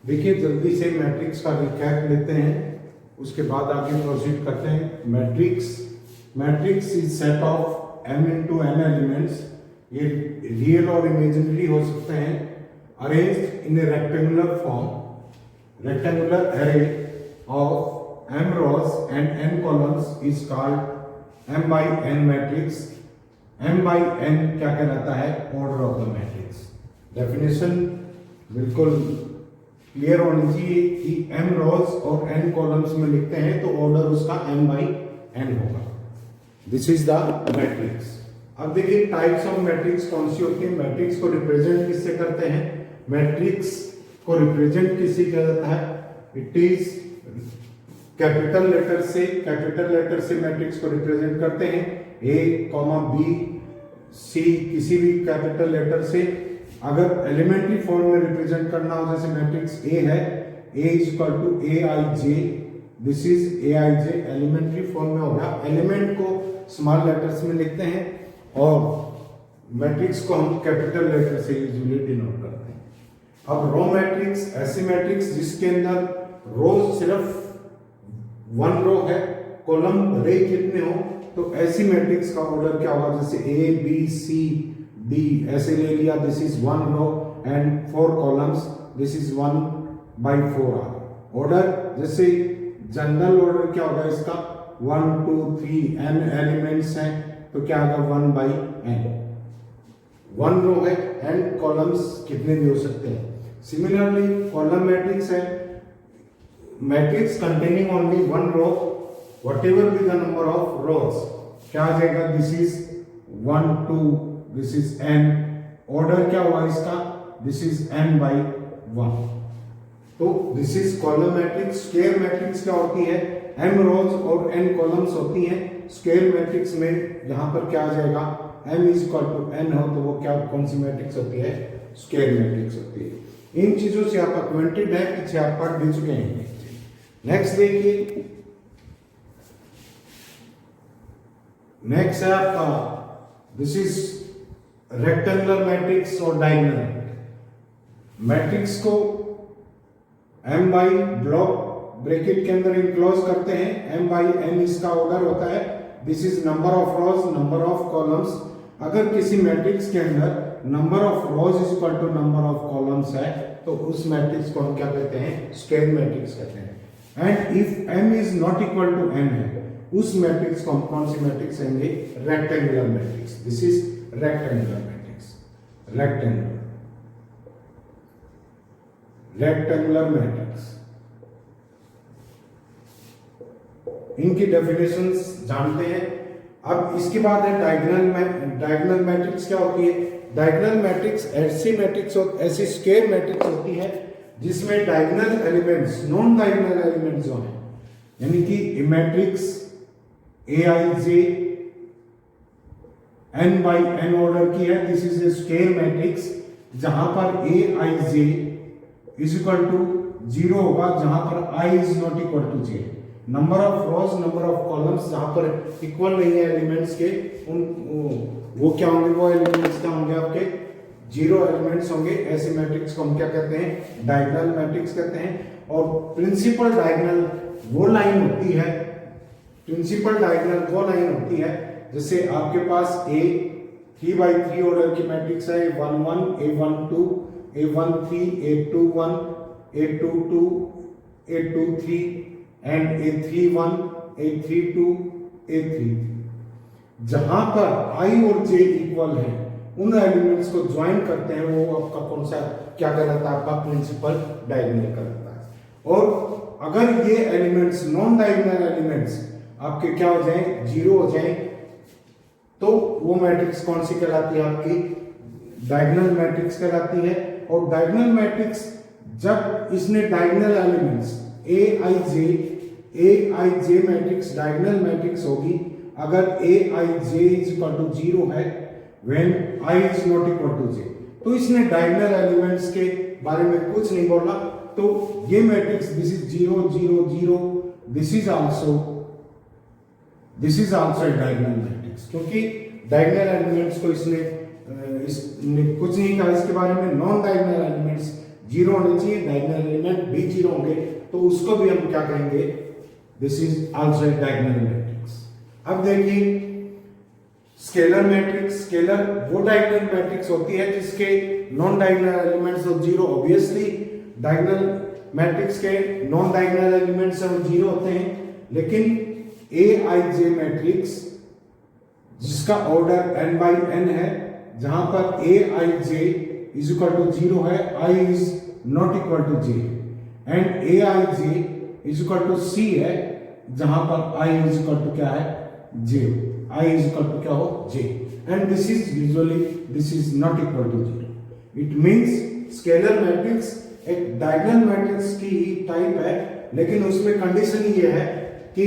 देखिए जल्दी से मैट्रिक्स का रिकैप लेते हैं, उसके बाद आगे प्रोसीड करते हैं। Matrix is set of m into n elements. ये रियल और इमेजिनरी हो सकते हैं। Arranged in A rectangular form, rectangular array of m rows and n columns is called m by n matrix. m by n क्या कहलाता है? Order of the matrix. Definition बिल्कुल clear होनी चाहिए कि m रोज और n कॉलम्स में लिखते हैं तो ऑर्डर उसका m by n होगा। This is the matrix. अब देखिए टाइप्स ऑफ मैट्रिक्स कौन सी होती है। मैट्रिक्स को रिप्रेजेंट किससे करते हैं? मैट्रिक्स को रिप्रेजेंट किससे किया जाता है? इट इज कैपिटल लेटर से मैट्रिक्स को रिप्रेजेंट करते हैं। a, b, c किसी भी कैपिटल लेटर से। अगर एलिमेंट्री फॉर्म में रिप्रेजेंट करना हो, जैसे मैट्रिक्स A है, A is equal to Aij, this is Aij, elementary form में होगा। एलिमेंट को स्मॉल लेटर्स में लिखते हैं और मैट्रिक्स को हम कैपिटल लेटर से यूजुअली डिनोट करते हैं। अब रो मैट्रिक्स, ऐसी मैट्रिक्स जिसके अंदर रो सिर्फ वन रो है, कॉलम रे कितने हो, तो ऐसी मैट्रिक्स का ऑर्डर क्या होगा? जैसे A, B, C, D ऐसे ले लिया, this is one row and four columns, this is 1/4 order. जैसे जनरल ऑर्डर क्या होगा इसका? 1 2 3 n एलिमेंट्स हैं तो क्या होगा? 1/n। वन रो है, n कॉलम्स कितने भी हो सकते हैं। सिमिलरली कॉलम मैट्रिक्स है, matrix containing only one row, whatever be the number of rows, क्या आ जाएगा? This is 1 2, this is n। Order क्या हुआ इसका? This is n/1। तो this is column matrix. Square matrix क्या होती है? m रोज और n कॉलम्स होती हैं। स्क्वायर मैट्रिक्स में यहां पर क्या आ जाएगा? m is equal to n हो तो वो क्या कौन सी मैट्रिक्स होती है? स्क्वायर मैट्रिक्स होती है। इन चीजों से आप अक्वेंटेड है, पीछे आप पढ़ भी चुके हैं। नेक्स्ट देखिए, नेक्स्ट है आपका दिस इज रेक्टेंगुलर मैट्रिक्स और डायगोनल मैट्रिक्स को m बाई ब्लॉक ब्रैकेट के अंदर इनक्लोज करते हैं। m बाई n इसका ऑर्डर होता है। This is number of rows, number of columns. अगर किसी मैट्रिक्स के अंदर number of rows is equal to number of columns है तो उस मैट्रिक्स को हम क्या कहते हैं? स्क्वायर मैट्रिक्स कहते हैं। And if m is not equal to n है, उस मैट्रिक्स को हम कौन सी मैट्रिक्स कहेंगे? Rectangular matrix. This is rectangular matrix. Rectangular matrix, इनकी डेफिनेशंस जानते हैं। अब इसके बाद है डायगोनल मैट्रिक्स। क्या होती है? डायगोनल मैट्रिक्स ऐसी मैट्रिक्स ऐसी स्क्वायर मैट्रिक्स होती है जिसमें diagonal elements, non diagonal elements जो हैं, यानी कि matrix Aij n by n order की है। This is A square matrix जहां पर Aij इज इक्वल टू 0 होगा, जहां पर i is not equal to 0। Number of rows, number of columns जहां पर इक्वल नहीं है एलिमेंट्स के, उन वो क्या होंगे? वो एलिमेंट्स क्या होंगे? आपके 0 एलिमेंट्स होंगे। ऐसे मैट्रिक्स को हम क्या कहते हैं? डायगोनल मैट्रिक्स कहते हैं। और प्रिंसिपल डायगोनल वो लाइन होती है, जैसे आपके पास A 3/3 ऑर्डर की मैट्रिक्स है, A11, A12, A13, A21, A22, A23 and A31, A32, A33। जहां पर I और J इक्वल है, उन एलिमेंट्स को ज्वाइन करते हैं, वो आपका कौन सा क्या कहलाता है? आपका प्रिंसिपल डायगोनल कहलाता है। और अगर ये एलिमेंट्स, नॉन डायगोनल एलिमेंट्स आपके क्या हो जाए? 0 हो जाए, तो वो मैट्रिक्स कौन सी कहलाती है? आपकी डायगोनल मैट्रिक्स कहलाती है। और डायगोनल मैट्रिक्स जब इसने diagonal elements Aij matrix diagonal matrix होगी अगर Aij इज इक्वल टू 0 है, when I is not equal to j। तो इसने डायगोनल एलिमेंट्स के बारे में कुछ नहीं बोला, तो ये matrix this is 0 0 0, this is also a diagonal matrix, क्योंकि डायगोनल एलिमेंट्स को इसने कुछ नहीं कहा इसके बारे में। नॉन डायगोनल एलिमेंट्स जीरो होने चाहिए, डायगोनल एलिमेंट भी जीरो होंगे, तो उसको भी हम क्या कहेंगे, this is also a diagonal matrix. अब देखिए स्केलर मैट्रिक्स, स्केलर वो डायगोनल मैट्रिक्स होती है जिसके नॉन डायगोनल एलिमेंट्स हो जीरो। ऑब्वियसली डायगोनल मैट्रिक्स के नॉन डायगोनल एलिमेंट्स वो जीरो होते हैं, लेकिन Aij मैट्रिक्स जिसका ऑर्डर n बाई n है, जहां पर Aij is equal to zero है, I is not equal to j, and Aij is equal to c है, जहां पर I इज इक्वल टू क्या है, j, I is equal to क्या हो, j, and this is usually this is not equal to zero. It means scalar matrix एक diagonal matrix की type है, लेकिन उसमें कंडीशन ये है कि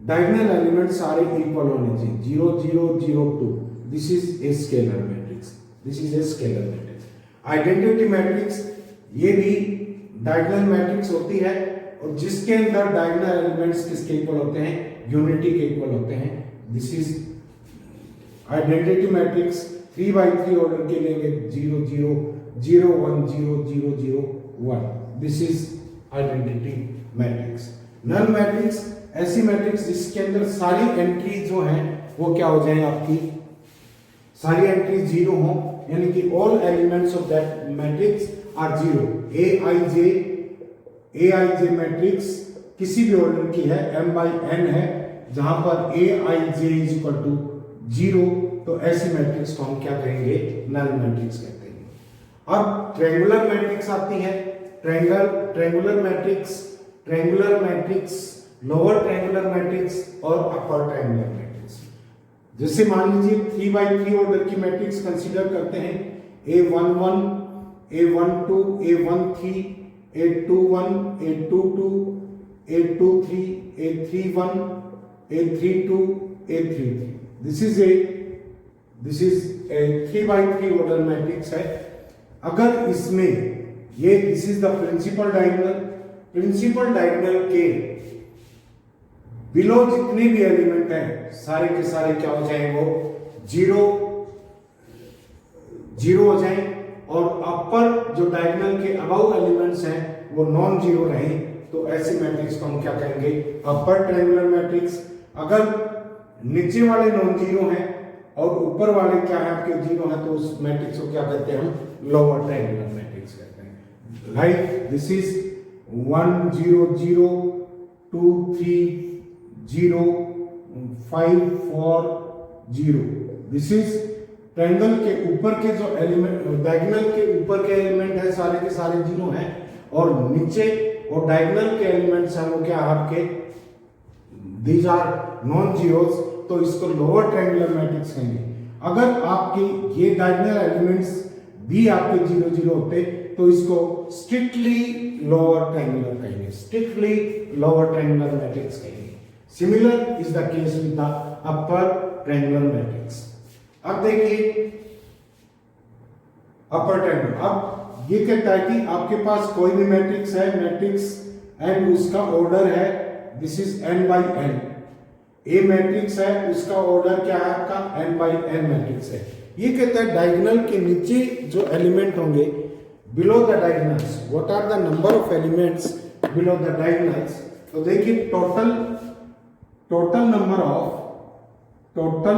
डायगोनल एलिमेंट्स सारे इक्वल होने चाहिए, 0 0 0 2। This is a scalar matrix, this is a scalar matrix. Identity matrix ये भी डायगोनल मैट्रिक्स होती है, और जिसके अंदर डायगोनल एलिमेंट्स किसके इक्वल होते हैं, यूनिटी के इक्वल होते हैं। This is identity matrix 3 by 3 order के लेंगे, 0 0 0 1 0 0 0 1। This is identity matrix. Null matrix ऐसी मैट्रिक्स जिसके अंदर सारी एंट्री जो है वो क्या हो जाए, आपकी सारी एंट्री जीरो हो, यानी कि all elements of that matrix are zero. Aij matrix किसी भी ऑर्डर की है, m बाई n है, जहां पर Aij is equal to zero, तो ऐसी मैट्रिक्स को हम क्या कहेंगे, नल मैट्रिक्स कहते हैं। अब ट्रायंगुलर मैट्रिक्स आती है, triangular matrix, lower triangular matrix और अपर ट्रायंगुलर मैट्रिक्स। जैसे मान लीजिए 3 बाई 3 ऑर्डर की मैट्रिक्स कंसीडर करते हैं, A11 A12 A13 A21 A22 A23 A31 A32 A33। This is a 3 by 3 order matrix है। अगर इसमें ये this is the principal diagonal के बिलो जितने भी एलिमेंट हैं सारे के सारे क्या हो जाएंगे, वो जीरो हो जाएं, और अपर जो डायगोनल के अबव एलिमेंट्स हैं वो नॉन जीरो रहें, तो ऐसे मैट्रिक्स को हम क्या कहेंगे, अपर ट्रायंगुलर मैट्रिक्स। अगर नीचे वाले नॉन जीरो हैं और ऊपर वाले क्या है आपके जीरो हैं, तो उस मैट्रिक्स को क्या कहते हैं, हम लोअर ट्रायंगुलर मैट्रिक्स कहते हैं। Like this is 1 0 0 2 3 0 5 4 0। This is triangle के ऊपर के जो एलिमेंट, डायगोनल के ऊपर के एलिमेंट है सारे के सारे जीरो हैं, और नीचे और डायगोनल के एलिमेंट्स हैं वो क्या आपके, दीज आर नॉन जीरोस, तो इसको लोअर ट्रायंगुलर मैट्रिक्स कहेंगे। अगर आपके ये डायगोनल एलिमेंट्स भी आपके जीरो जीरो होते, तो इसको स्ट्रिक्टली लोअर ट्रायंगुलर कहेंगे, स्ट्रिक्टली लोअर ट्रायंगुलर मैट्रिक्स कहेंगे। Similar is the case with the upper triangular matrix। अब देखिए अपर ट्रायंगल, अब ये कहता है कि आपके पास कोई भी मैट्रिक्स है, मैट्रिक्स एंड उसका ऑर्डर है, this is n by n। A matrix है, उसका ऑर्डर क्या है आपका, n बाई n मैट्रिक्स है। ये कहता है डायगोनल के नीचे जो एलिमेंट होंगे, below the diagonals, what are the number of elements below the diagonals. तो देखिए total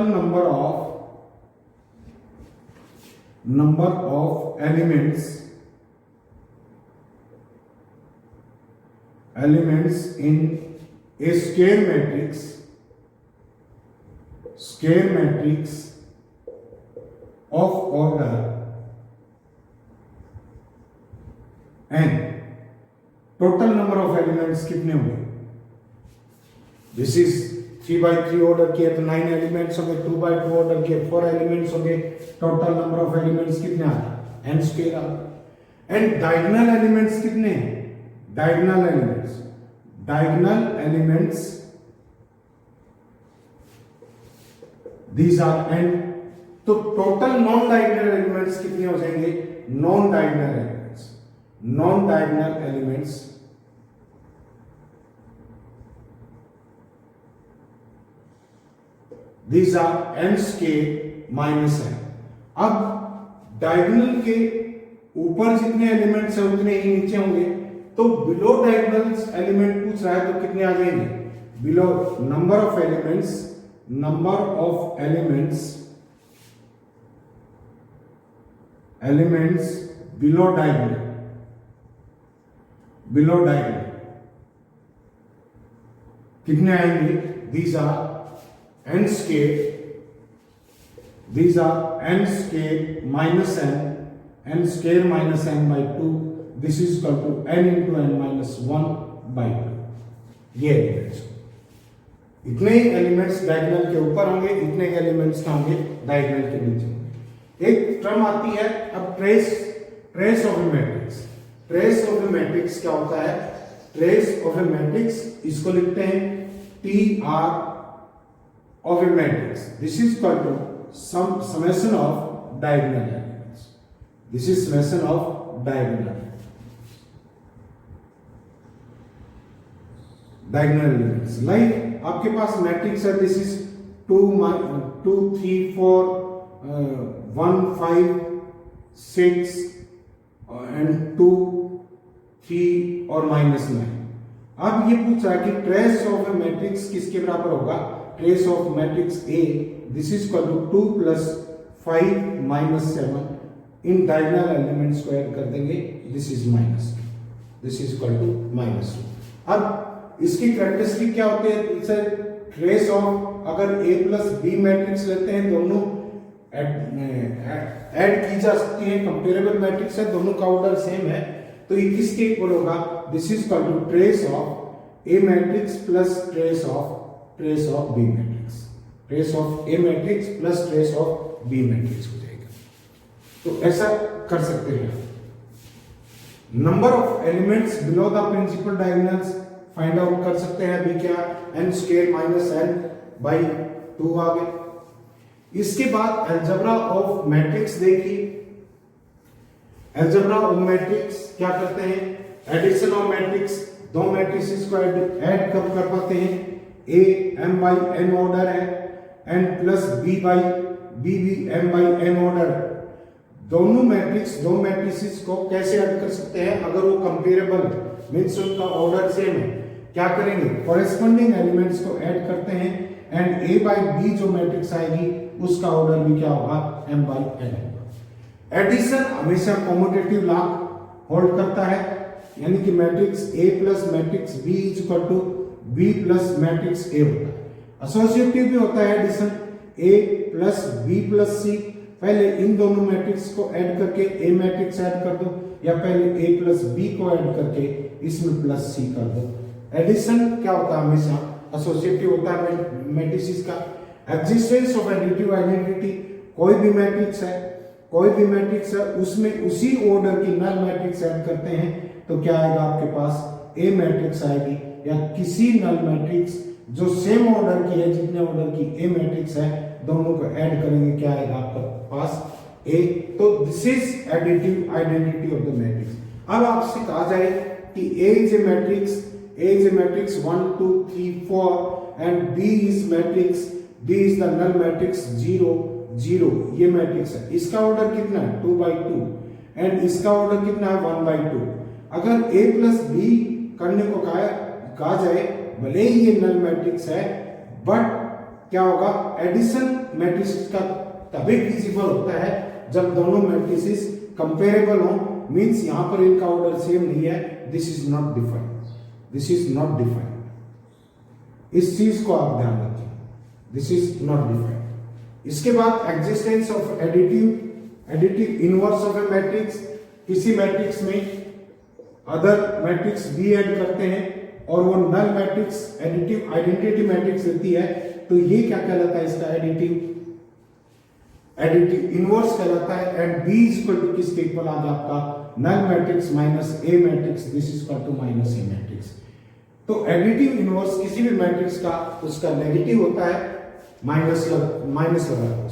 number of elements in a square matrix of order n। total number of elements कितने होंगे, दिस इज 3 बाई 3 ऑर्डर के तो 9 elements होंगे, 2 by 2 order के 4 elements होंगे, total number of elements कितने आ रहे, n स्क्वायर आ। एंड डायगोनल एलिमेंट्स कितने हैं, diagonal elements these are n। तो टोटल नॉन डायगोनल एलिमेंट्स कितने हो जाएंगे, non diagonal elements these are n square minus n। अब डायगोनल के ऊपर जितने एलिमेंट्स हैं उतने ही नीचे होंगे। तो बिलो डायगोनल एलिमेंट पूछ रहा है तो कितने आ जाएंगे? Below number of elements below diagonal कितने आएंगे? these are n square minus n by 2, this is equal to n into n minus 1 by 2। ये एलिमेंट्स, इतने ही एलिमेंट्स डायगोनल के ऊपर होंगे, इतने ही एलिमेंट्स होंगे डायगोनल के नीचे होंगे। एक टर्म आती है अब trace of A matrix. Trace of A matrix क्या होता है? ट्रेस ऑफ ए मैट्रिक्स इसको लिखते हैं TR of a matrix. This is equal to summation of diagonal elements. This is summation of diagonal elements. Like आपके पास matrix है, this is 2 3 4 1 5 6 and 2 3 और -9। अब ये पूछ रहा है कि ट्रेस ऑफ ए मैट्रिक्स किसके बराबर होगा? Trace of matrix A, this is equal to 2 + 5 - 7 इन डायगोनल एलिमेंट स्क्वायर कर देंगे, this is -2, this is equal to -2। अब इसकी कैरेक्टरिस्टिक क्या होती है? सर ट्रेस ऑफ, अगर A + B मैट्रिक्स लेते हैं, दोनों ऐड की जा सकती है, कंपेरेबल मैट्रिक्स है, दोनों का ऑर्डर सेम है, तो ये किसके इक्वल होगा? This is equal to trace of A matrix plus trace of B matrix. Trace of A matrix plus trace of B matrix हो जाएगा। तो ऐसा कर सकते हैं। Number of elements below the principal diagonals find out कर सकते हैं। अभी क्या n² - n by 2 आ गए। इसके बाद अलजेब्रा ऑफ मैट्रिक्स देखिए। अलजेब्रा ऑफ मैट्रिक्स क्या करते हैं? एडिशन ऑफ मैट्रिक्स, दो मैट्रिसेस को ऐड कब कर पाते हैं? A m/n ऑर्डर है, n + b भी m/n ऑर्डर। दो मैट्रिसेस को कैसे ऐड कर सकते हैं? अगर वो कंपेरेबल मींस उनका ऑर्डर सेम है, क्या करेंगे? कॉरेस्पॉन्डिंग एलिमेंट्स को ऐड करते हैं एंड A/B जो मैट्रिक्स आएगी उसका ऑर्डर भी क्या होगा? m/n होगा। एडिशन हमेशा कॉम्यूटेटिव लॉ होल्ड करता है, यानी कि matrix A + matrix B = B + matrix A होता है। एसोसिएटिव भी होता है एडिशन, A + B + C। पहले इन दोनों मैट्रिक्स को ऐड करके A मैट्रिक्स ऐड कर दो, या पहले A + B को ऐड करके इसमें +C कर दो। एडिशन क्या होता है? हमेशा एसोसिएटिव होता है मैट्रिसेस का। एग्जिस्टेंस ऑफ एडिटिव आइडेंटिटी, कोई भी मैट्रिक्स है उसमें उसी ऑर्डर की नल मैट्रिक्स ऐड करते हैं तो क्या आएगा आपके पास? A मैट्रिक्स आएगी, या किसी नल मैट्रिक्स जो सेम ऑर्डर की है, जितने ऑर्डर की A मैट्रिक्स है, दोनों को ऐड करेंगे, क्या आएगा आपके पास? A। तो this is additive identity of the matrix. अब आपसे कहा जाए कि A is a matrix 1 2 3 4 and B is the null matrix 0 0, ये मैट्रिक्स है। इसका ऑर्डर कितना है? 2/2 एंड इसका ऑर्डर कितना है? 1/2। अगर A + B करने को कहा जाए, भले ही ये नल मैट्रिक्स है, बट क्या होगा? एडिशन मैट्रिक्स का तभी फिजिबल होता है जब दोनों मैट्रिसेस कंपेरेबल हो, मींस यहां पर इनका ऑर्डर सेम नहीं है। This is not defined. इस चीज को आप ध्यान रखें, दिस इज नॉट डिफाइंड। इसके बाद existence of additive inverse of A matrix. किसी मैट्रिक्स में अदर मैट्रिक्स भी ऐड करते हैं और वो null matrix additive identity matrix रहती है, तो ये क्या कहलाता है? इसका एडिटिव इनवर्स कहलाता है। एंड B = किसके इक्वल आ गया आपका? Null matrix minus A matrix, this is equal to -A matrix. तो एडिटिव इनवर्स किसी भी मैट्रिक्स का उसका नेगेटिव होता है, माइनस लगा।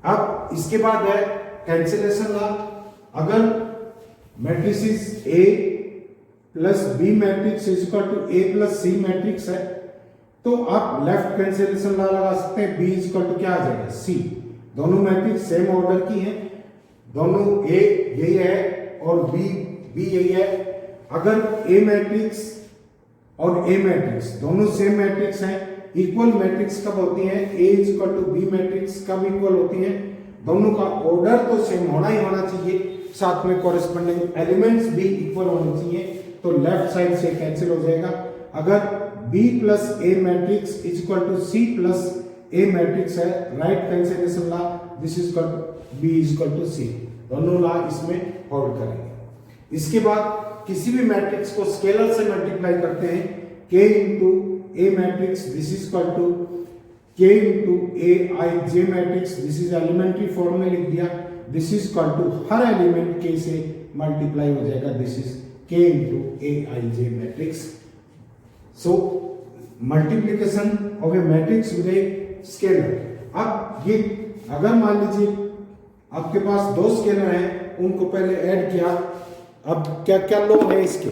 अब इसके बाद है कैंसिलेशन लॉ। अगर matrices A + B matrix is equal to A + C matrix है, तो आप लेफ्ट कैंसिलेशन लॉ लगा सकते हैं। B इज इक्वल टू क्या आ जाएगा? C। दोनों मैट्रिक्स सेम ऑर्डर की हैं, दोनों ए यही है और बी यही है। अगर ए मैट्रिक्स और ए मैट्रिक्स दोनों सेम मैट्रिक्स हैं, इक्वल मैट्रिक्स कब होती हैं? A is equal to B matrix कब इक्वल होती हैं? दोनों का ऑर्डर तो सेम होना ही होना चाहिए, साथ में कॉरेस्पॉन्डिंग एलिमेंट्स भी इक्वल होने चाहिए, तो लेफ्ट साइड से कैंसिल हो जाएगा। अगर B plus A matrix is equal to C plus A matrix है, right cancellation law, this is equal B is equal to C, दोनों लॉ इसमें होल्ड करेंगे। इसके बाद किसी भी मैट्रिक्स को स्केलर से मल्टीप्लाई करते हैं, K into A matrix this is equal to K into A I J matrix, this is elementary form में लिख दिया, दिस इज इक्वल टू हर एलिमेंट K से मल्टीप्लाई हो जाएगा, this is K into A I J matrix. So multiplication of A matrix with a scalar. अब ये अगर मान लीजिए आपके पास दो स्केलर हैं, उनको पहले ऐड किया, अब क्या क्या लॉ है इसके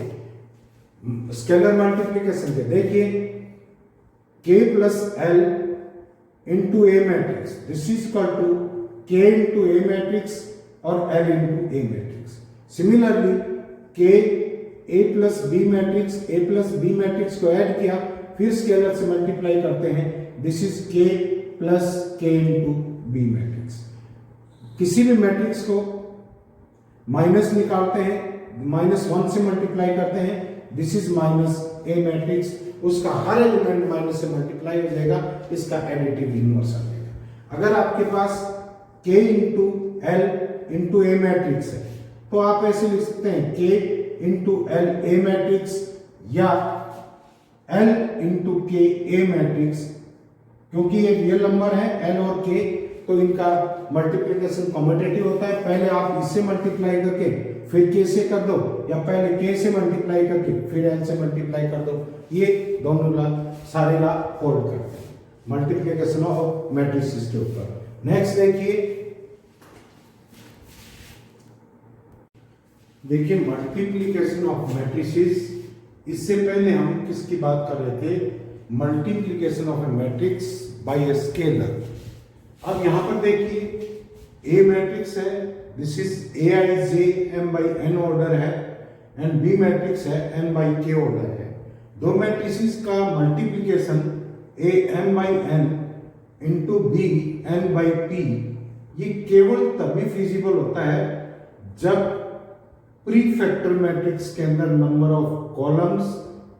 स्केलर मल्टीप्लीकेशन के? देखिए K plus L into A matrix, this is equal to K into A matrix और L into A matrix. Similarly K A plus B matrix, A plus B matrix को add किया, फिर scalar से multiply करते हैं, this is K plus K into B matrix. किसी भी matrix को माइनस निकालते हैं, -1 से मल्टीप्लाई करते हैं, this is minus A matrix, उसका हर एलिमेंट माइनस से मल्टीप्लाई हो जाएगा, इसका एडिटिव इनवर्स आ जाएगा। अगर आपके पास K into L into A matrix है, तो आप ऐसे लिख सकते हैं K इंटू L ए मैट्रिक्स या L इंटू K ए मैट्रिक्स, क्योंकि ये रियल नंबर है L और K, तो इनका मल्टीप्लिकेशन कॉम्यूटेटिव होता है। पहले आप इससे मल्टीप्लाई करके फिर K से कर दो, या पहले K से मल्टीप्लाई करके फिर L से मल्टीप्लाई कर दो, ये दोनों ला सारे ला होल्ड करते हैं मल्टीप्लिकेशन ऑफ मैट्रिसेस के ऊपर। नेक्स्ट देखिए मल्टीप्लिकेशन ऑफ मैट्रिसेस। इससे पहले हम किसकी बात कर रहे थे? Multiplication of A matrix by a scalar. अब यहां पर देखिए ए मैट्रिक्स है, this is A I J M by N order है, एंड बी मैट्रिक्स है एन बाई के ऑर्डर है। दो मैट्रिसेस का multiplication A M by N into B N by P, ये केवल तभी फिजिबल होता है जब प्री फैक्टर मैट्रिक्स के अंदर number of columns,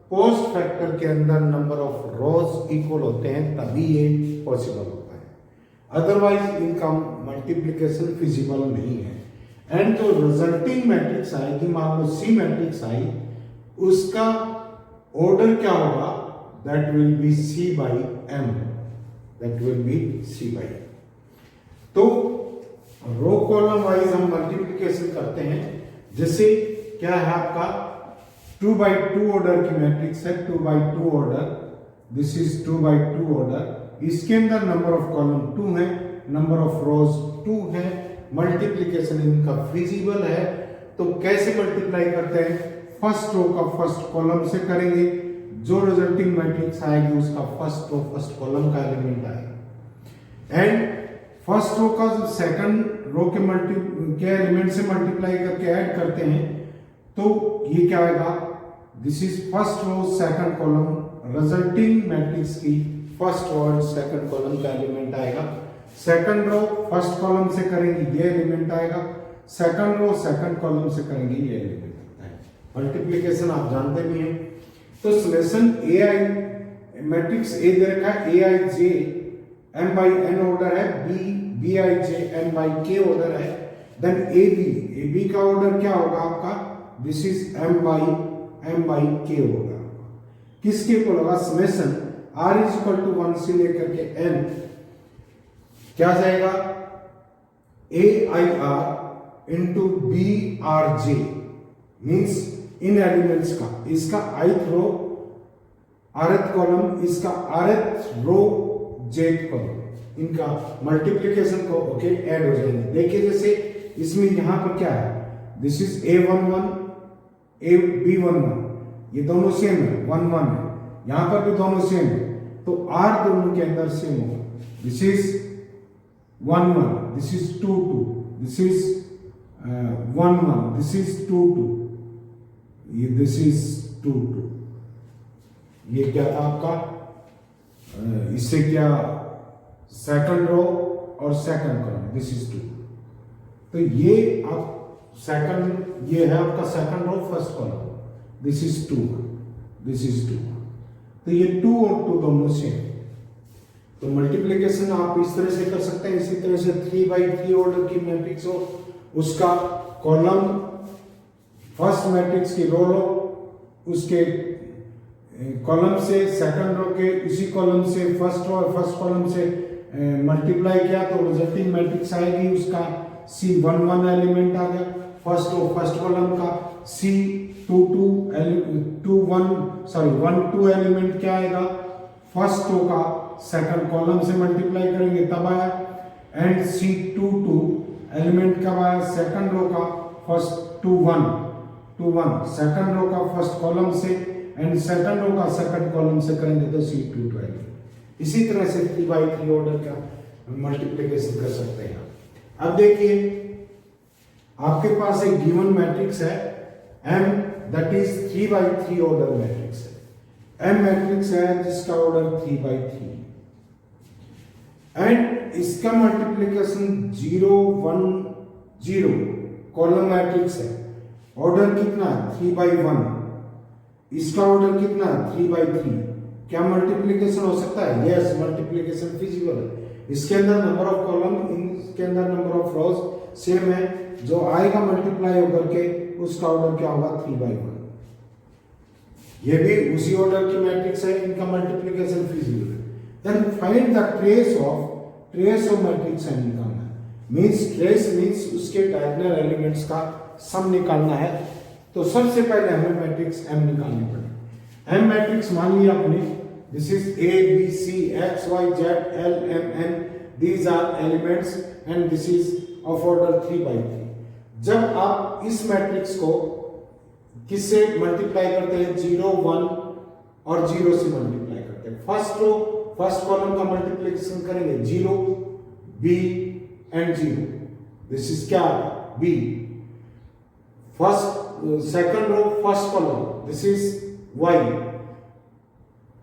post factor के अंदर नंबर ऑफ रोज इक्वल होते हैं, तभी ये पॉसिबल होता है, अदरवाइज इनका मल्टीप्लिकेशन फिजिबल नहीं है। एंड जो रिजल्टिंग मैट्रिक्स आएगी, मान लो सी मैट्रिक्स आई, उसका ऑर्डर क्या होगा? That will be C by M, that will be C by. तो रो कॉलम वाइज हम मल्टीप्लिकेशन करते हैं। जैसे क्या है आपका 2 by 2 ऑर्डर की मैट्रिक्स है, 2 by 2 order, this is 2 by 2 order, इसके अंदर नंबर ऑफ कॉलम 2 है, नंबर ऑफ रोज 2 है, मल्टीप्लिकेशन इनका फिजिबल है। तो कैसे मल्टीप्लाई करते हैं? फर्स्ट रो का फर्स्ट कॉलम से करेंगे, जो रिजल्टिंग मैट्रिक्स आएगी उसका फर्स्ट रो फर्स्ट कॉलम का एलिमेंट आएगा, एंड फर्स्ट रो का जो सेकंड रो के एलिमेंट से मल्टीप्लाई करके ऐड करते हैं, तो ये क्या आएगा? This is first row second column, resulting matrix की फर्स्ट रो और सेकंड कॉलम का एलिमेंट आएगा। सेकंड रो फर्स्ट कॉलम से करेंगे, ये एलिमेंट आएगा, सेकंड रो सेकंड कॉलम से करेंगे, ये एलिमेंट आता है। मल्टीप्लिकेशन आप जानते भी हैं। तो solution A I matrix A दे रखा है, A I J M by N order है, B I J M by K order है, देन ए बी का ऑर्डर क्या होगा आपका? This is M by K order. किसके को लगा? Summation R is equal to 1 से लेकर के एन क्या जाएगा? A I R into B R J, means इन एलिमेंट्स का, इसका ith रो rth कॉलम, इसका rth रो jth कॉलम, इनका मल्टीप्लिकेशन को ओके ऐड हो जाएंगे। देखिए जैसे इसमें यहां पर क्या है? दिस इज A11 B11, ये दोनों सेम है, 1 1 है, यहां पर भी दोनों सेम है, तो R दोनों के अंदर सेम होगा। This is 1 1, this is 2 2, this is 1 1, this is 2 2, ये दिस इज 2 2, ये क्या था आपका, इससे क्या सेकंड रो और सेकंड कॉलम, दिस इज 2। तो ये आप सेकंड, ये है आपका second row first column, this is 2, this is 2। तो ये 2 और 2 दोनों सेम। तो मल्टीप्लिकेशन आप इस तरह से कर सकते हैं। इसी तरह से 3/3 ऑर्डर की मैट्रिक्स हो, उसका कॉलम फर्स्ट मैट्रिक्स की रो लो, उसके कॉलम से सेकंड रो के उसी कॉलम से फर्स्ट रो और फर्स्ट कॉलम से मल्टीप्लाई किया तो रिजल्टिंग मैट्रिक्स आएगी, उसका C11 एलिमेंट आ गया फर्स्ट रो फर्स्ट कॉलम का, C1 2 एलिमेंट क्या आएगा फर्स्ट रो का सेकंड कॉलम से मल्टीप्लाई करेंगे तब आया, एंड C22 एलिमेंट कब आया सेकंड रो का फर्स्ट 2 1 सेकंड रो का फर्स्ट कॉलम से, एंड सेकंड रो का सेकंड कॉलम से करेंगे तो C22 आएगा। इसी तरह से 3/3 ऑर्डर का मल्टीप्लिकेशन कर सकते हैं। अब देखिए आपके पास एक गिवन मैट्रिक्स है M, that is 3/3 order matrix है। M मैट्रिक्स है जिसका ऑर्डर 3/3 एंड इसका मल्टीप्लिकेशन 0 1 0 कॉलम मैट्रिक्स है, ऑर्डर कितना 3/1, इसका ऑर्डर कितना 3/3। क्या मल्टीप्लिकेशन हो सकता है? यस, मल्टीप्लिकेशन फिजिबल है। इसके अंदर नंबर ऑफ कॉलम, इसके अंदर नंबर ऑफ रोज सेम है, जो आएगा मल्टीप्लाई होकर के उसका ऑर्डर क्या होगा 3/1। ये भी उसी ऑर्डर की मैट्रिक्स है, इनका मल्टीप्लिकेशन फिजिबल है। Then find the trace of matrix M निकालना है, मींस ट्रेस मींस उसके डायगोनल एलिमेंट्स का सम निकालना है। तो सबसे पहले हमें मैट्रिक्स एम निकालनी पड़ेगी। एम मैट्रिक्स मान लिया आपने, this is A B C X Y Z L M N, these are elements and this is of order 3/3। जब आप इस मैट्रिक्स को किससे मल्टीप्लाई करते हैं 0 1 और 0 से मल्टीप्लाई करते हैं। फर्स्ट रो फर्स्ट कॉलम का मल्टीप्लिकेशन करेंगे 0 B एंड 0, दिस इज क्या B। First second row first column, this is Y।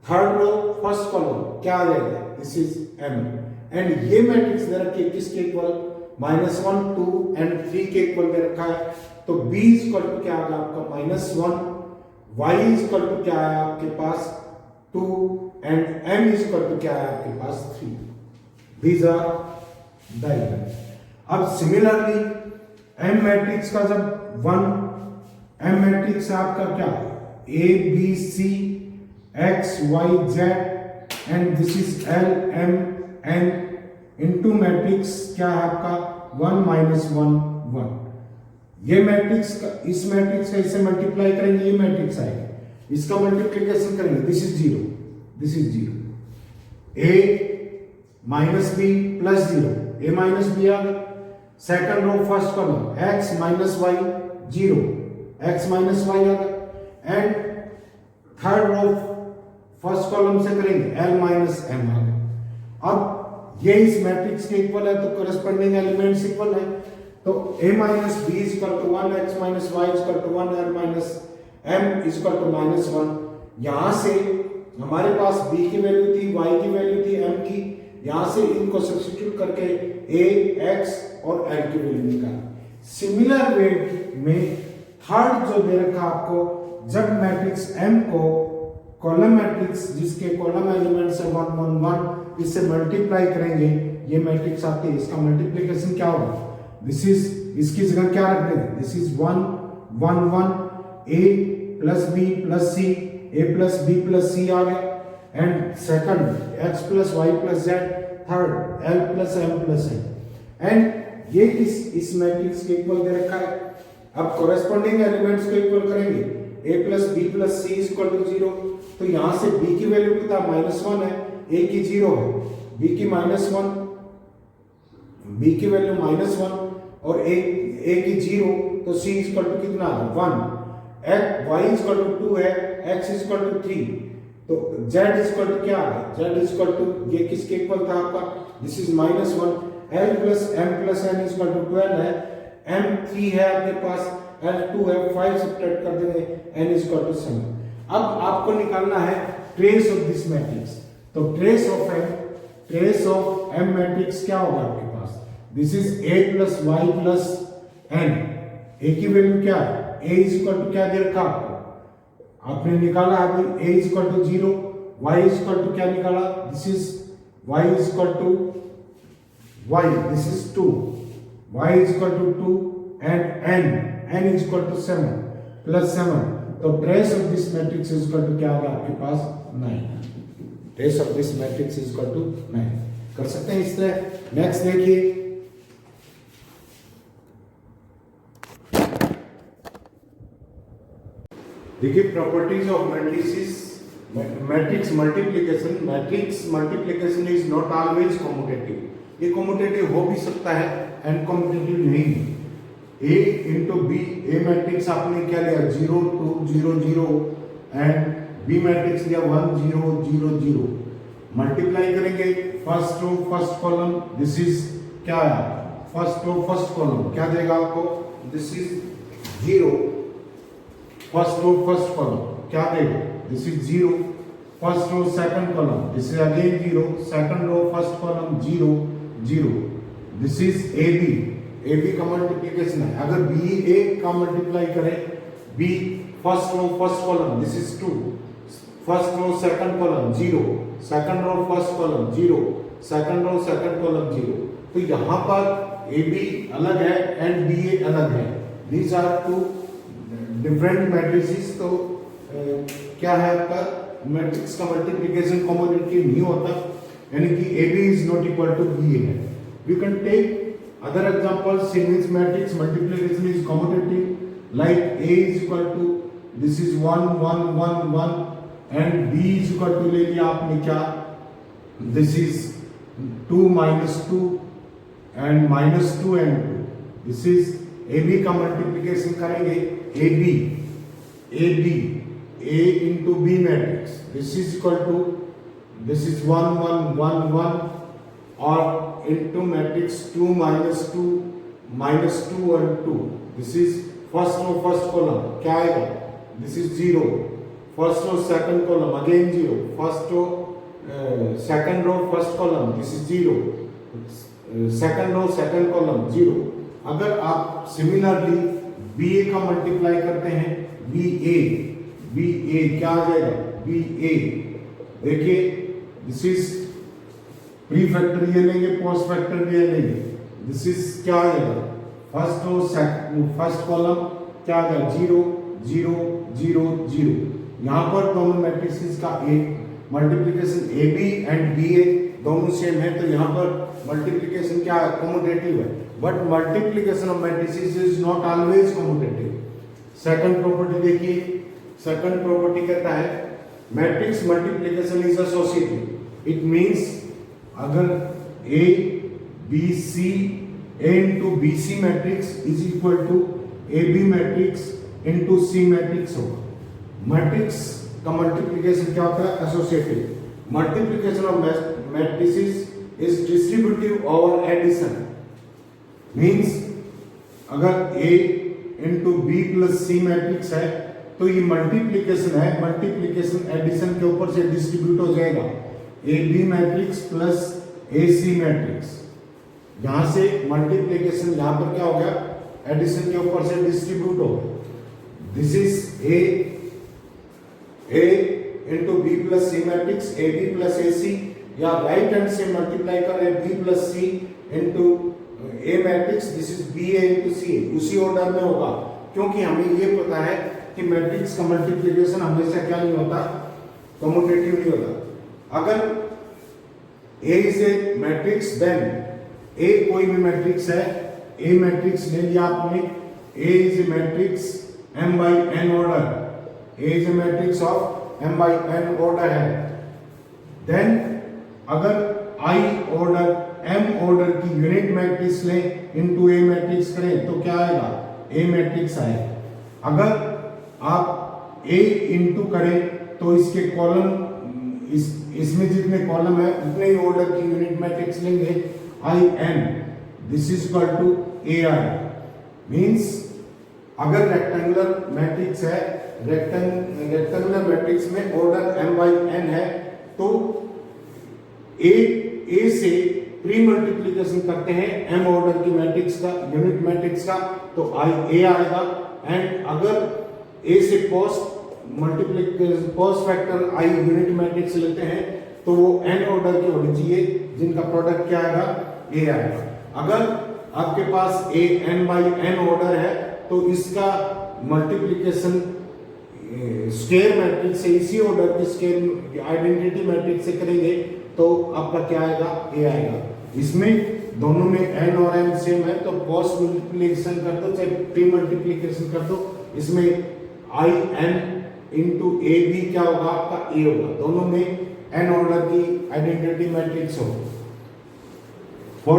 Third row first column क्या आ जाएगा, दिस इज M। एंड ये मैट्रिक्स दे रखी है किसके इक्वल -1 2 एंड 3 के इक्वल दे रखा है। तो B इक्वल टू क्या आएगा आपका -1, Y इक्वल टू क्या है आपके पास 2 एंड M इक्वल टू क्या है आपके पास 3। These are the elements. अब सिमिलरली M मैट्रिक्स का जब 1 M मैट्रिक्स आपका क्या A B C X Y Z and this is L M N into matrix क्या है आपका 1 -1 1। ये मैट्रिक्स का इस मैट्रिक्स का इससे मल्टीप्लाई करेंगे, ये मैट्रिक्स आएगा, इसका मल्टीप्लिकेशन करेंगे, this is 0 this is 0। A minus B plus 0, A minus B आ गया। Second row first column X minus Y 0, X minus Y आ गया। And third row first column से करेंगे L माइनस M आ गया। अब ये इस मैट्रिक्स के इक्वल है तो करस्पॉन्डिंग एलिमेंट्स इक्वल है। तो A minus B equal to 1, X minus Y equal to 1, L minus M equal to -1। यहां से हमारे पास B की वैल्यू थी, Y की वैल्यू थी, M की, यहां से इनको सब्स्टिट्यूट करके A, X और L की वैल्यू निकाली। सिमिलर वे में थर्ड जो दे रखा आपको, जब मैट्रिक्स M को कॉलम मैट्रिक्स जिसके कॉलम एलिमेंट्स है 1 1 1 इससे मल्टीप्लाई करेंगे, ये मैट्रिक्स आती है, इसका मल्टीप्लिकेशन क्या होगा, दिस इज इसकी जगह क्या रख देंगे, this is 1 1 1 A plus B plus C, A plus B plus C आ गया। And second X plus Y plus Z, third L plus M plus N। And ये इस मैट्रिक्स के इक्वल दे रखा है। अब कॉरेस्पॉन्डिंग एलिमेंट्स को इक्वल करेंगे, A plus B plus C equal to 0। तो यहां से B की वैल्यू कितना -1 है, A की 0 है, B की -1, B की वैल्यू -1 और A की 0, तो C इक्वल टू कितना है 1, Y इक्वल टू 2 है, X इक्वल टू 3, तो Z इक्वल टू क्या है, Z इक्वल टू ये किसके इक्वल था आपका, this is -1, L plus M plus N equal to 12 है। M3 है आपके पास, L2 है, 5 सब्ट्रैक्ट कर देंगे, n इज इक्वल टू 7। अब आपको निकालना है ट्रेस ऑफ दिस मैट्रिक्स। तो ट्रेस ऑफ M मैट्रिक्स क्या होगा आपके पास? This is a plus y plus n। a की वैल्यू क्या है? a इज इक्वल टू क्या दे रखा आपको? आपने निकाला अभी a is equal to 0, y is equal to क्या निकाला? This is y is equal to y, this is 2, y is equal to 2 and n is equal to 7 plus 7। तो trace of this matrix is equal to क्या होगा आपके पास? 9। Trace of this matrix is equal to 9। कर सकते हैं इस तरह। नेक्स्ट देखिए, properties of matrix multiplication. Matrix multiplication is not always commutative. ये कॉम्यूटेटिव हो भी सकता है एंड कॉम्यूटेटिव नहीं। a into B, A matrix आपने क्या लिया? 0 2 0 0 एंड बी मैट्रिक्स लिया 1 0 0 0। मल्टीप्लाई करेंगे first row first column, this is क्या है? फर्स्ट रो फर्स्ट कॉलम क्या देगा आपको? This is 0। First row first column क्या देगा? This is 0। First row second column, this is again 0। Second row first column 0 0। This is A B का multiplication है। अगर बी ए का मल्टीप्लाई करें, B first row first column, this is 2। First row second column 0, second row first column 0, second row second column 0। तो यहां पर A B अलग है एंड बी ए अलग है। These are two different matrices. तो क्या है आपका? मैट्रिक्स का मल्टीप्लिकेशन कॉम्यूटेटिव नहीं होता, यानी कि A B is not equal to B A है। We can take other examples in which matrix multiplication is commutative, like A is equal to this is 1 1 1 1 and B is equal to ले लिया आपने क्या? This is 2 minus 2 and minus 2 and 2. This is AB का multiplication करेंगे AB A into B matrix. This is equal to this is 1 1 1 1 और into matrix 2 minus 2 minus 2 and 2. This is first row first column क्या आएगा? This is 0. First row second column again 0. First row second row first column, this is 0. Second row second column 0. अगर आप similarly BA का multiply करते हैं, BA क्या आ जाएगा? BA देखिए, दिस इज प्री फैक्टोरियल लेंगे, पोस्ट फैक्टोरियल लेंगे। दिस इज क्या आ जाएगा? फर्स्ट रो फर्स्ट कॉलम क्या आ जाएगा? 0 0 0 0। यहाँ पर दोनों मैट्रिसेस का एक multiplication A B and B A दोनों सेम है, तो यहाँ पर मल्टीप्लिकेशन क्या है? कॉम्यूटेटिव है। But multiplication of matrices is not always commutative. Second property देखिए। सेकंड प्रॉपर्टी कहता है matrix multiplication is associative. It means अगर A B C A into B C matrix is equal to A B matrix into C matrix होगा। Matrix का multiplication क्या होता है? Associative. Multiplication of matrices is distributive over addition. Means अगर A into B plus C matrix है तो ये multiplication है, मल्टीप्लिकेशन एडिशन के ऊपर से डिस्ट्रीब्यूट हो जाएगा। A B matrix plus A C matrix, यहां से मल्टीप्लिकेशन यहां पर क्या हो गया? एडिशन के ऊपर से डिस्ट्रीब्यूट हो गया। This is A into B plus C matrix, A B plus A C, या राइट हैंड से मल्टीप्लाई कर रहे B plus C into A matrix, this is B A into C. उसी ऑर्डर में होगा, क्योंकि हमें ये पता है कि मैट्रिक्स का मल्टीप्लिकेशन हमेशा क्या नहीं होता? कम्यूटेटिव नहीं होता। अगर A is a matrix, then A कोई भी मैट्रिक्स है, A मैट्रिक्स ले लिया आपने, A is a matrix m by n order, A is a matrix of m by n order है। then अगर I order m order की unit matrix लें into A मैट्रिक्स करें तो क्या आएगा? A मैट्रिक्स आएगा। अगर आप A इंटू करें तो इसके कॉलम इसमें जितने कॉलम है उतने ही ऑर्डर की यूनिट मैट्रिक्स लेंगे I n, this is equal to A I। Means अगर रेक्टेंगुलर मैट्रिक्स है, रेक्टेंगुलर मैट्रिक्स में ऑर्डर m बाई n है, तो ए से प्री मल्टीप्लीकेशन करते हैं m ऑर्डर की मैट्रिक्स का, यूनिट मैट्रिक्स का, तो ए आएगा। एंड अगर ए से post multiplication post factor I unit matrix लेते हैं तो वो n ऑर्डर की होनी चाहिए, जिनका प्रोडक्ट क्या आएगा, ए आएगा। अगर आपके पास ए n बाई n ऑर्डर है तो इसका मल्टीप्लीकेशन स्क्वायर मैट्रिक्स से, इसी ऑर्डर की स्क्वायर आइडेंटिटी मैट्रिक्स से करेंगे तो आपका क्या आएगा, ए आएगा। इसमें दोनों में n और m सेम है तो क्रॉस मल्टीप्लिकेशन कर दो चाहे प्री मल्टीप्लिकेशन कर दो, इसमें i n into A B क्या होगा, आपका ए होगा। दोनों में n ऑर्डर की आइडेंटिटी मैट्रिक्स हो। और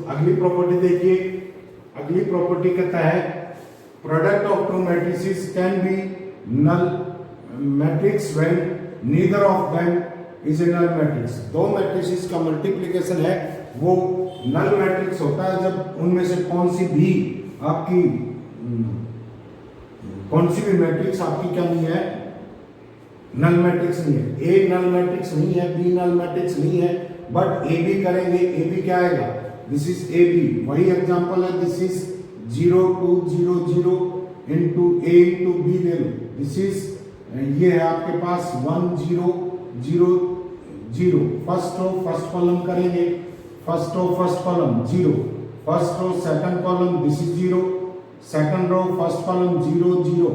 अगली प्रॉपर्टी देखिए, अगली प्रॉपर्टी कहता है product of two matrices can be null matrix when neither of them is a null matrix. दो मैट्रिसेस का मल्टीप्लिकेशन है वो नल मैट्रिक्स होता है जब उनमें से कौन सी भी मैट्रिक्स आपकी क्या नहीं है, नल मैट्रिक्स नहीं है। ए नल मैट्रिक्स नहीं है, बी नल मैट्रिक्स नहीं है, बट ए बी करेंगे, ए बी क्या आएगा, दिस इज ए बी। वही एग्जांपल है, this is 0 2 0 0 into A into B ले लो, दिस इज ये है आपके पास 1 0 0 0। फर्स्ट रो फर्स्ट कॉलम करेंगे, first row first column 0, first row second column this is 0, second row first column 0 0।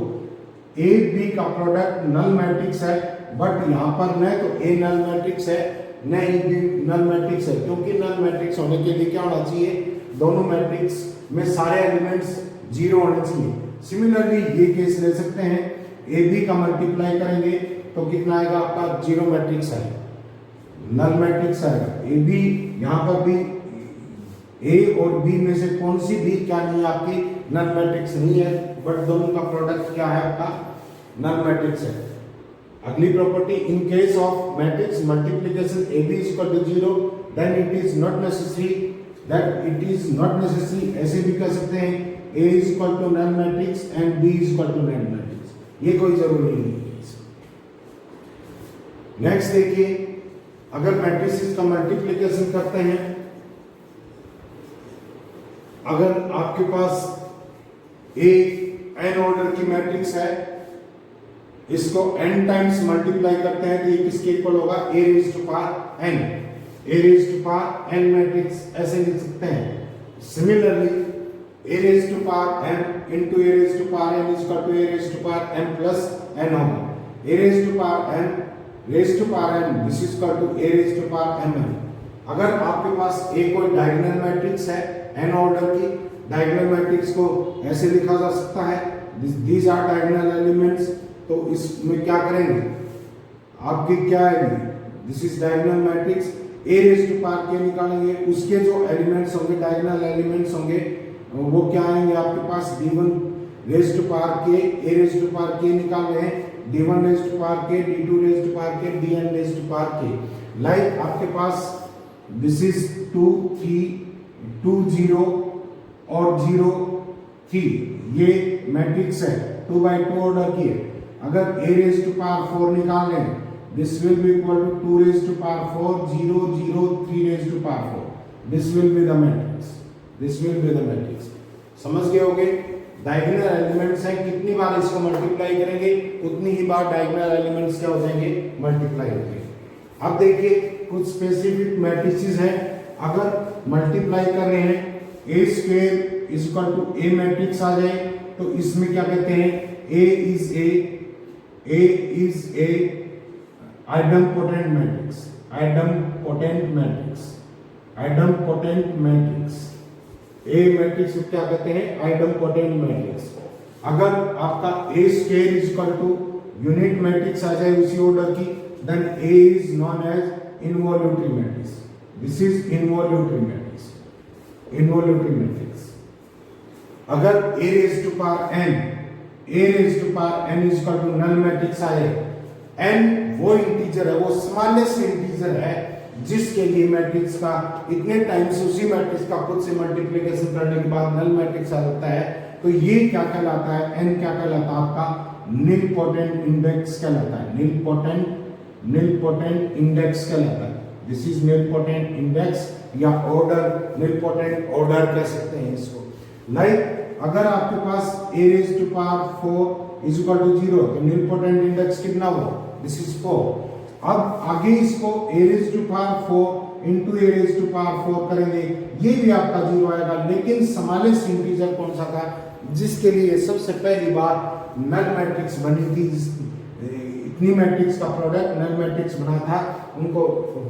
A B का प्रोडक्ट नल मैट्रिक्स है, but यहाँ पर न तो ए नल मैट्रिक्स है न ही बी नल मैट्रिक्स है, क्योंकि नल मैट्रिक्स होने के लिए क्या होना चाहिए, दोनों मैट्रिक्स में सारे एलिमेंट्स 0 होने चाहिए। सिमिलरली ये केस ले सकते हैं, ए बी का मल्टीप्लाई करेंगे तो कितना आएगा, आपका 0 मैट्रिक्स है, नल मैट्रिक्स आएगा। ए बी यहाँ पर भी ए और बी में से कौन सी भी क्या नहीं है, आपकी नल मैट्रिक्स नहीं है, बट दोनों का प्रोडक्ट क्या है, आपका नल मैट्रिक्स है। अगली property, in case of matrix multiplication A B is equal to 0 then it is not necessary, ऐसे भी कर सकते हैं A is equal to null matrix and B is equal to null matrix, ये कोई जरूरी नहीं है। नेक्स्ट देखिए, अगर मैट्रिसेस का मल्टीप्लिकेशन करते हैं, अगर आपके पास ए n ऑर्डर की मैट्रिक्स है, इसको n टाइम्स मल्टीप्लाई करते हैं तो ये किसके इक्वल होगा, a raise to power n, a raise to power n matrix ऐसे लिख सकते हैं। Similarly a raise to power m into a raise to power n is equal to a raise to power m plus n होगा। a raise to power n raise to power n this is equal to a raise to power m। अगर आपके पास a कोई diagonal matrix है n order की, diagonal matrix को ऐसे लिखा जा सकता है, दीज आर डायगोनल एलिमेंट्स, तो इसमें क्या करेंगे, आपकी क्या आएगी, this is diagonal matrix, a raise to power k निकालेंगे, उसके जो एलिमेंट्स होंगे, डायगोनल एलिमेंट्स होंगे, वो क्या आएंगे आपके पास, d1 raise to power k, a raise to power k निकाल रहे हैं, d1 raise to power k, d2 raise to power k, dn raise to power k। Like आपके पास दिस इज 2 3 2 0 और 0 3, ये मैट्रिक्स है 2 बाई 2 ऑर्डर की है। अगर a रेज़ टू पावर 4 निकाल लें, this will be equal to 2 raise to power 4 0 0 3 raise to power 4, this will be the matrix, this will be the matrix. समझ गए होगे, डायगोनल एलिमेंट्स हैं, कितनी बार इसको मल्टीप्लाई करेंगे उतनी ही बार डायगोनल एलिमेंट्स क्या हो जाएंगे, मल्टीप्लाई होंगे। अब देखिए कुछ स्पेसिफिक मैट्रिसेस हैं, अगर मल्टीप्लाई कर रहे हैं A square is equal to A matrix आ जाए तो इसमें क्या कहते हैं, A is A idempotent matrix, idempotent matrix, A matrix को क्या कहते हैं, आइडम्पोटेंट मैट्रिक्स। अगर आपका A square is equal to unit matrix आ जाए उसी ऑर्डर की, then A is known as involutory matrix, this is involutory matrix, involutory matrix. अगर a raise to power n is equal to null matrix आए, n वो integer है, वो smallest integer है जिसके लिए मैट्रिक्स का इतने टाइम्स उसी मैट्रिक्स का खुद से मल्टीप्लिकेशन करने के बाद नल मैट्रिक्स आ जाता है, तो ये क्या कहलाता है, n क्या कहलाता है आपका निलपोटेंट इंडेक्स कहलाता है, निलपोटेंट इंडेक्स कहलाता है। दिस इज निलपोटेंट इंडेक्स या ऑर्डर, निलपोटेंट ऑर्डर कह सकते हैं इसको। लाइक अगर आपके पास a raised to power 4 is equal to 0 तो निलपोटेंट इंडेक्स कितना हुआ, दिस इज 4। अब आगे इसको a raised to power 4 into a raised to power 4 करेंगे, ये भी आपका 0 आएगा। लेकिन स्मॉलेस्ट इंटीजर कौन सा था जिसके लिए सबसे पहली बार नल मैट्रिक्स बनी थी, इतनी मैट्रिक्स का प्रोडक्ट नल मैट्रिक्स बना था, उनको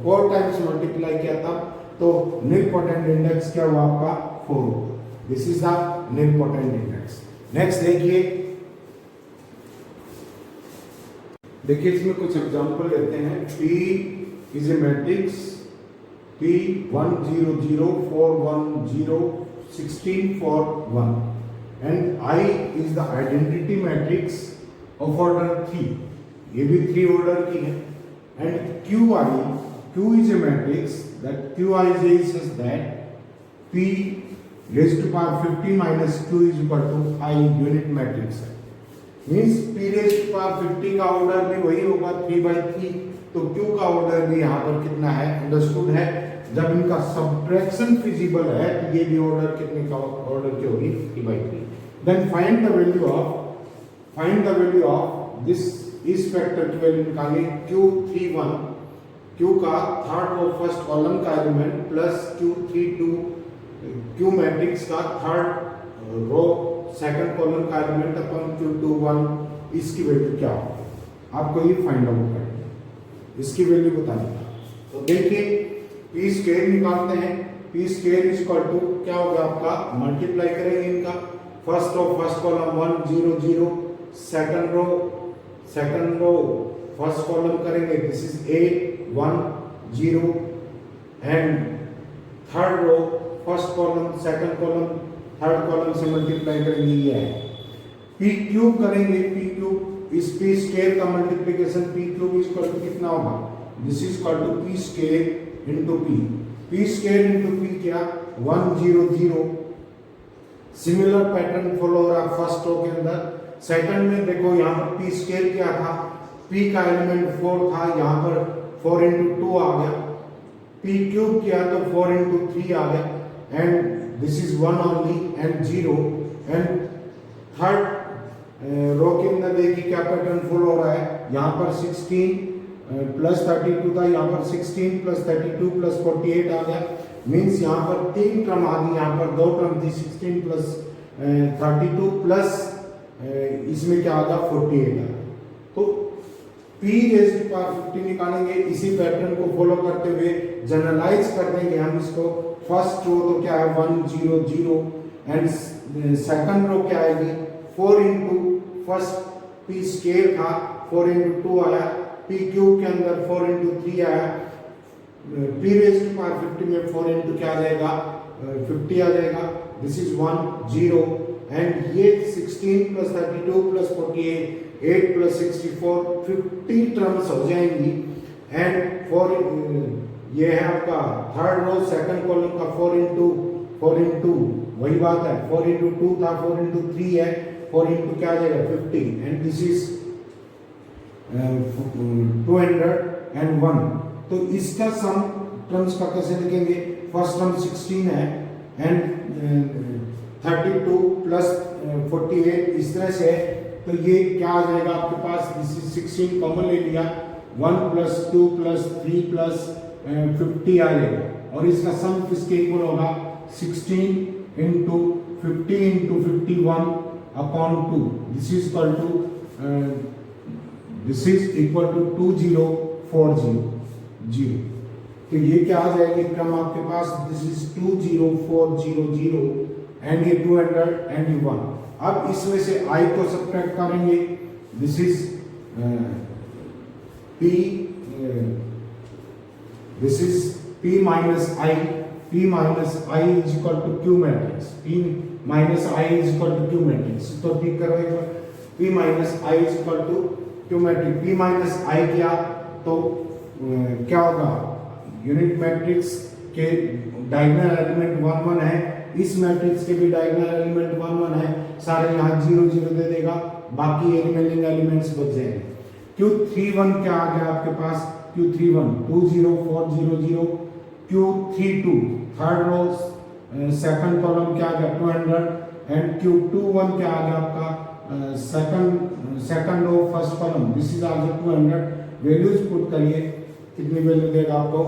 4 टाइम्स मल्टीप्लाई किया था, तो निलपोटेंट इंडेक्स क्या हुआ आपका 4। This is the nilpotent index. Next देखिए इसमें कुछ एग्जांपल लेते हैं। P is a matrix P 1 0 0 4 1 0 16 4 1 and I is the identity matrix of order 3, ये भी 3 ऑर्डर की है। and Q is a matrix that Qi is such that P raised to power 50 minus Q is equal to I unit matrix है। Means P raised to power 50 का order भी वही होगा 3/3, तो Q का ऑर्डर भी यहाँ पर कितना है, अंडरस्टूड है। जब इनका सब्ट्रैक्शन फिजिबल है तो ये भी ऑर्डर कितने का ऑर्डर की होगी 3/3। Then find the value of this इस फैक्टर की वैल्यू निकालें। Q31 Q का थर्ड और फर्स्ट कॉलम का element plus Q32 Q matrix का थर्ड रो सेकंड कॉलम का एलिमेंट अपन Q21, इसकी वैल्यू क्या होगी आपको ये फाइंड आउट करना है, इसकी वैल्यू बतानी है। तो देखिए P स्क्वायर निकालते हैं। P square is equal to क्या होगा आपका, मल्टीप्लाई करेंगे इनका first row first column 1 0 0, second row first column करेंगे this is 8 1 0 and third row first column second column third column से मल्टीप्लाई करेंगे, ये है। P क्यूब करेंगे, P क्यूब इस P स्क्वायर का multiplication P cube is equal to कितना होगा, this is equal to P square into P square into P क्या 1 0 0। सिमिलर पैटर्न फॉलो हो रहा फर्स्ट रो के अंदर। सेकंड में देखो यहाँ पर P स्क्वायर क्या था, P का एलिमेंट 4 था, यहाँ पर 4 इंटू 2 आ गया। P क्यूब किया तो 4 इंटू 3 आ गया and this is 1 only and 0। And third row के अंदर देखिए क्या पैटर्न फॉलो हो रहा है, यहाँ पर 16 प्लस 32 था, यहाँ पर 16 प्लस 32 प्लस 48 आ गया। मीन्स यहाँ पर 3 टर्म आ गई, यहाँ पर 2 टर्म थी 16 प्लस 32 प्लस इसमें क्या आ गया 48 आ गया। तो P रेज़ टू पावर 50 निकालेंगे, इसी पैटर्न को फॉलो करते हुए जनरलाइज कर देंगे हम इसको। फर्स्ट रो तो क्या है 1 0 0 एंड सेकंड रो क्या आएगी 4 इंटू फर्स्ट P स्क्वायर था 4 इंटू 2 आया, P क्यूब के अंदर 4 इंटू 3 आया, P रेज़ टू पावर 50 में 4 इंटू क्या आ जाएगा 50 आ जाएगा। दिस इज 1 0 एंड ये 16 प्लस 32 प्लस 48 8 प्लस 64 50 टर्म्स हो जाएंगी एंड 4 ये है आपका थर्ड रो सेकंड कॉलम का 4 इंटू वही बात है 4 इंटू 2 था 4 इंटू 3 है 4 इंटू क्या आ जाएगा 50 एंड दिस इज 201। तो इसका सम टर्म्स का कैसे लिखेंगे, फर्स्ट टर्म 16 है एंड 32 प्लस 48 इस तरह से, तो ये क्या आ जाएगा आपके पास, दिस इज 16 कॉमन ले लिया 1 प्लस 2 प्लस 3 प्लस 50 आ जाएगा और इसका सम किसके इक्वल होगा 16 into 50 into 51 upon 2। This is equal to this is equal to 2040। तो ये क्या आ जाएगी क्रम आपके पास, दिस इज 20400 एंड ये 200 एंड ये 1। अब इसमें से I को सब्ट्रैक्ट करेंगे, this is P minus I is equal to Q matrix, P minus I is equal to Q matrix. तो ठीक करो एक बार, P minus I is equal to Q matrix. P minus I किया तो क्या होगा, यूनिट मैट्रिक्स के डायगोनल एलिमेंट 1 1 है इस मैट्रिक्स के भी डायगोनल एलिमेंट 1 1 है, सारे यहाँ 0 0 दे देगा, बाकी रिमेनिंग एलिमेंट्स बच जाएंगे। Q31 क्या आ गया आपके पास, Q31 2 0 4 0 0, Q32 third row second column क्या आ गया 200, एंड Q21 क्या आ गया आपका second row first column, this is also 200। Values put करिए, कितनी वैल्यू देगा आपको,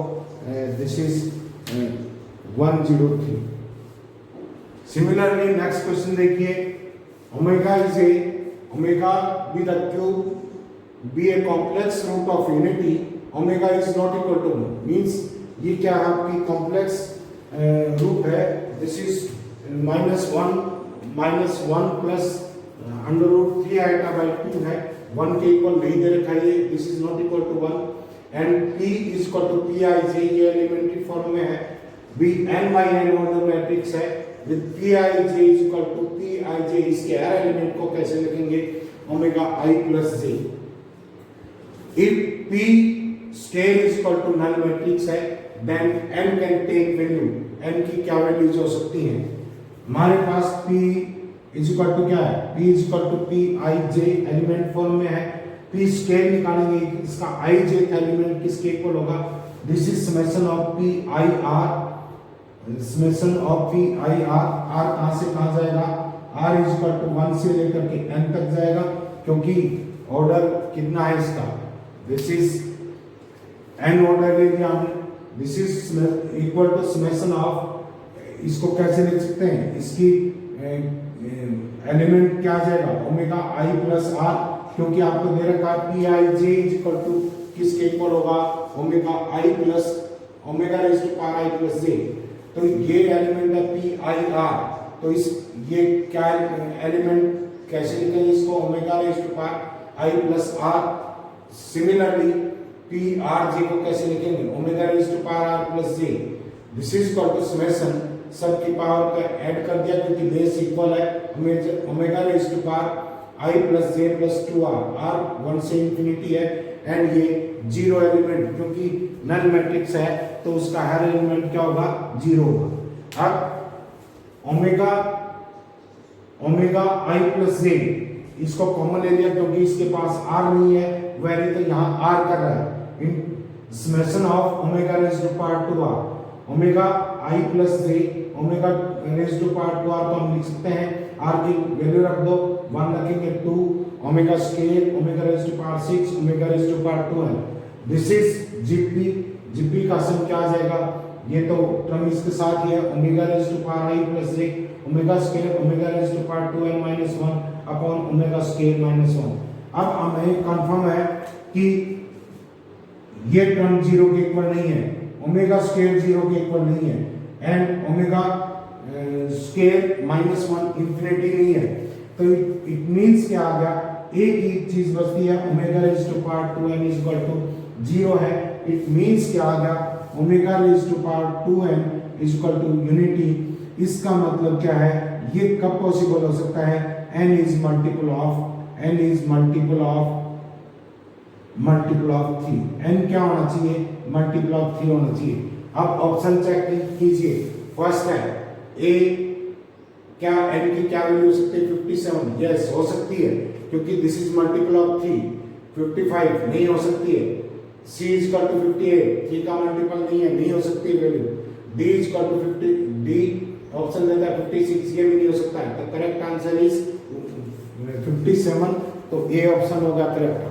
this is 103। Similarly next question देखिए, omega is a omega with a cube be a complex root of unity, omega is not equal to 1, means ये क्या है आपकी complex root है, this is -1 plus under root 3 आएगा by 2 है, 1 के equal नहीं दे रखा है, this is not equal to 1, and P is equal to Pi j, ये एलिमेंट्री फॉर्म में है, B n by n order matrix है with Pi j is equal to Pi j, इसके हर एलिमेंट को कैसे लिखेंगे, omega i plus j। If P scale is equal to null matrix है, then n can take value, n की क्या values हो सकती हैं, हमारे पास P इज इक्वल टू क्या है, P is equal to Pi j element form में है, P स्केल निकालेंगे, इसका i j एलिमेंट किसके इक्वल होगा, this is summation of Pi r, summation of Pi r, r कहां से कहां जाएगा, r इज इक्वल टू 1 से लेकर के n तक जाएगा, क्योंकि ऑर्डर कितना है इसका, दिस इज n ऑर्डर ले लिया हमने, this is equal to summation of, इसको कैसे लिख सकते हैं, इसकी एलिमेंट क्या आ जाएगा, ओमेगा i प्लस r, क्योंकि आपको दे रखा है Pi j is equal to किसके इक्वल होगा, omega i plus omega raise to power i plus j, तो ये एलिमेंट है Pi r, तो इस ये क्या एलिमेंट कैसे लिखेंगे इसको, omega raise to power i plus r। Similarly P r j को कैसे लिखेंगे, omega raise to power r plus j, this is equal to summation सब की पावर का ऐड कर दिया, क्योंकि बेस इक्वल है, omega raise to power i plus j plus 2r, r 1 से इंफिनिटी है, एंड ये 0 एलिमेंट, क्योंकि नल मैट्रिक्स है तो उसका हर एलिमेंट क्या होगा, 0 होगा। अब ओमेगा i प्लस j इसको कॉमन ले लिया, क्योंकि इसके पास r नहीं है, वैरी तो यहाँ r कर रहा है, in summation of omega raise to power 2r, omega i plus j omega raise to power 2r को हम लिख सकते हैं, r की वैल्यू रख दो, 1 रखेंगे 2, omega square omega raise to power 6 omega raise to power 2 है, दिस इज जीपी का सम क्या आ जाएगा, ये तो टर्म इसके साथ ही है, omega raise to power i plus j omega square omega raise to power 2n minus 1 upon omega square minus 1। अब हमें कंफर्म है कि ये टर्म 0 के इक्वल नहीं है, ओमेगा स्केल 0 के इक्वल नहीं है, and omega square minus 1 infinity नहीं है, तो इट मींस क्या आ गया, एक ही चीज बचती है, omega raise to power 2n is equal to 0 है, इट मींस क्या आ गया, omega raise to power 2n is equal to unity. इसका मतलब क्या है, ये कब पॉसिबल हो सकता है, n is multiple of 3, n क्या होना चाहिए, मल्टीपल ऑफ 3 होना चाहिए। अब ऑप्शन चेक कीजिए, फर्स्ट है ए, क्या n की क्या वैल्यू हो सकती है, 57, यस हो सकती है, क्योंकि दिस इज मल्टीपल ऑफ 3, 55 नहीं हो सकती है, c इज इक्वल टू 58, 3 का मल्टीपल नहीं हो सकती value, d is equal to 50, d option देता है 56, ये भी नहीं हो सकता है, तो करेक्ट आंसर इज 57, तो ए ऑप्शन होगा करेक्ट।